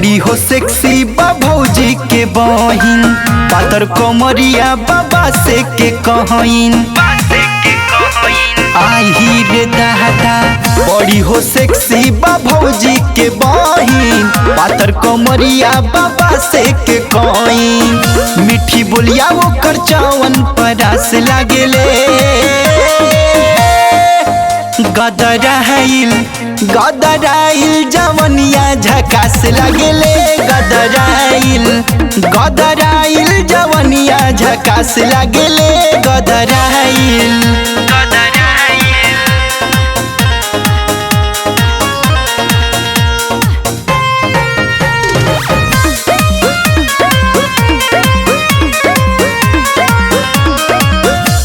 बड़ी हो सेक्सी बा भौजी के बहिन, पातर कमरिया बाबा से के कहइन। आई रे दादा बड़ी हो सेक्सी बा भौजी के बहिन, पातर कमरिया बाबा से के कहइन। मीठी बोलिया वो कर चावन परास लागेले, गदराइल गदराइल जवनिया झकास लागेले। गदराइल गदराइल जवनिया झकास लागेले। गदराइल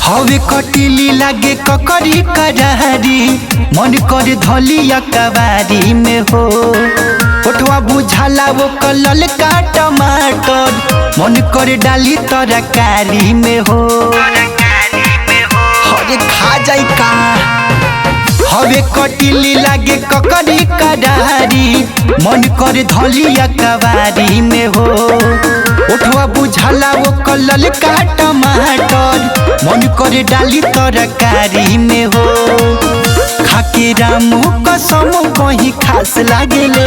हवे कटिली लागे ककरी करारी, मन कर धलिया कवारी में हो। ओठवा बुझाला वो कलल का टमाटर, मन कर डाली तरकारी में हो। हरे खा जाई का हवे कटिली लागे ककरी करारी, मन कर धलिया कवारी में हो। ओठवा बुझाला वो कलल का टमाटर, मन करे डाली तरकारी में हो। खाके रामू कसम कहीं खास लागेले।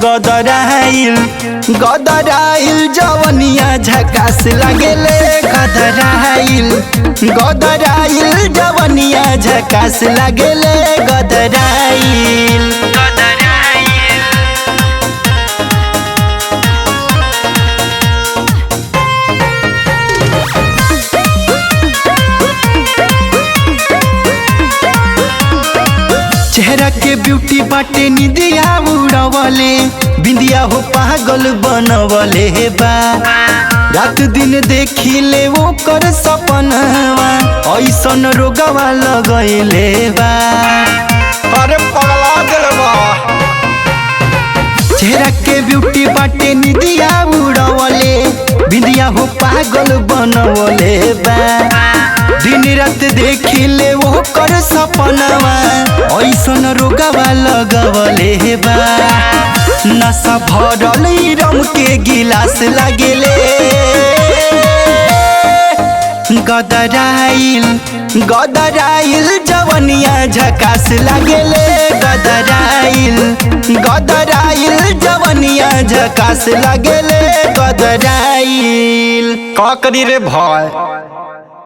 गदराइल गदराइल जवनिया झकास लागेले। गदराइल गदराइल जवनिया झकास लागेले। गदराइल चेहरा के ब्यूटी बाटे निदिया उड़वले, बिंदिया हो पागल बनवले बा। रात दिन देखी ले वो कर सपनवा, ऐसन रोगवा लगैले बा। अरे पगला दिल बा। चेहरा के ब्यूटी बाटे निदिया उड़वले, बिंदिया हो पागल बनवले बा। दिन रात देखी ले वो कर सपनवा, ऐसन रोगवा लगवले बा। नशा भरल रम के गिलास लागेले। गदराइल गदराइल जवनिया झकास लागेले। गदराइल गदराइल जवनिया झकास लागेले। गदराइल का करी रे भाई।